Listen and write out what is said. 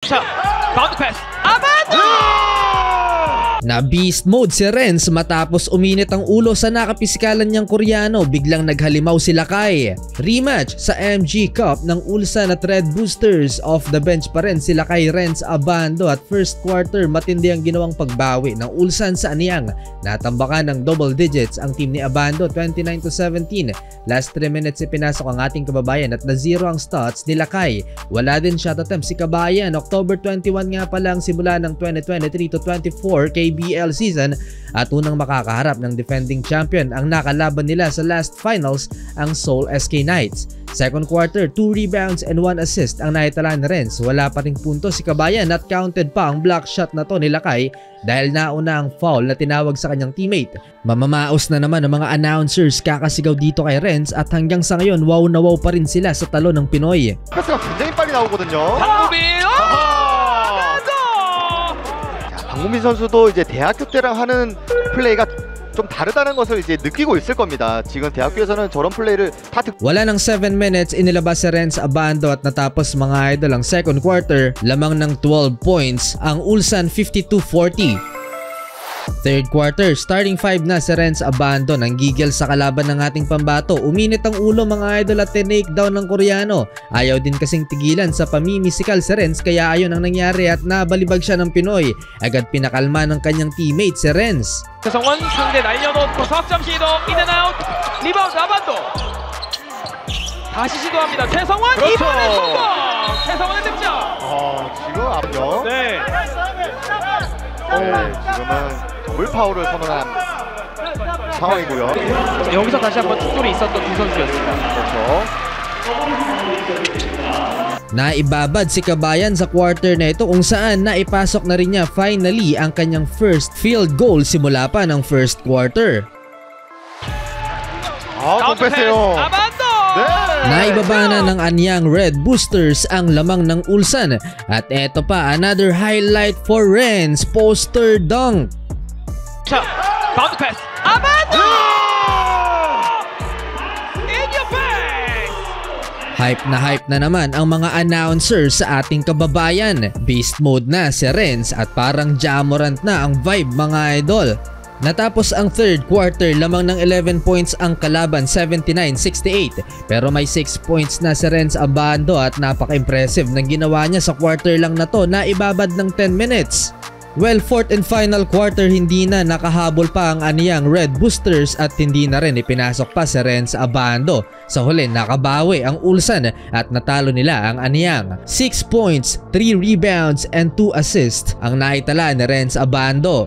자, 바운드 패스. 아반도! Na beast mode si Renz matapos uminit ang ulo sa nakapisikalan niyang Koreano, biglang naghalimaw si Lakay. Rematch sa MG Cup ng Ulsan at Red Boosters. Off the bench pa rin si Lakay, Renz, Abando at first quarter matindi ang ginawang pagbawi ng Ulsan sa Anyang. Natambakan ng double digits ang team ni Abando 29-17. Last 3 minutes ipinasok ang ating kababayan at na-0 ang stats ni Lakay. Wala din shot attempt si Kabayan. October 21 nga pa lang simula ng 2023-24 KBL season at unang makakaharap ng defending champion. Ang nakalaban nila sa last finals ang Seoul SK Knights. Second quarter, 2 rebounds and 1 assist ang naitala ni Renz. Wala pa ring punto si Kabayan at counted pa ang block shot na to ni Lakay dahil nauna ang foul na tinawag sa kanyang teammate. Mamamaos na naman ang mga announcers kakasigaw dito kay Renz at hanggang sa ngayon wow na wow pa rin sila sa talo ng Pinoy. 패스가 굉장히 빨리 나오거든요. 박무민 선수도 이제 대학교 때랑 하는 플레이가 좀 다르다는 것을 이제 느끼고 있을 겁니다. 지금 대학교에서는 저런 플레이를 다 듣고 wala ng 7 minutes inilabas si Renz Abando at natapos mga idol ang second quarter, lamang ng 12 points ang Ulsan 52-40. Third quarter, starting 5 na si Renz Abando, nang gigil sa kalaban ng ating pambato. Uminit ang ulo mga idol at tinake down ng Koreano. Ayaw din kasing tigilan sa pamimisikal si Renz kaya ayon ang nangyari at nabalibag siya ng Pinoy. Agad pinakalma ng kanyang teammate si Renz. 최성원 상대 날려놓고 석점 시도 인앤아웃 리바운드 아반도 다시 시도합니다. 최성원 이번에 성공! 최성원의 득점! 지금 앞요. 네. 지금은 더블 파울을 선언한 상황이고요. 여기서 다시 한번 충돌이 있었던 두 선수였습니다. 그렇죠. Naibabad si Kabayan sa quarter na ito kung saan naipasok na rin niya finally ang kanyang first field goal simula pa ng first quarter. 아반도! Naibaba na ng Anyang Red Boosters ang lamang ng Ulsan at eto pa another highlight for Renz, poster dunk. 자, 바운드 패스. 아반도! In your face! Hype na naman ang mga announcers sa ating kababayan. Beast mode na si Renz at parang Jamorant na ang vibe mga idol. Natapos ang third quarter, lamang ng 11 points ang kalaban, 79-68. Pero may 6 points na si Renz Abando at napaka-impressive ng ginawa niya sa quarter lang na to na ibabad ng 10 minutes. Well, fourth and final quarter, hindi na nakahabol pa ang Anyang Red Boosters at hindi na rin ipinasok pa si Renz Abando. Sa huli, nakabawi ang Ulsan at natalo nila ang Anyang. 6 points, 3 rebounds and 2 assists ang naitala ni Renz Abando.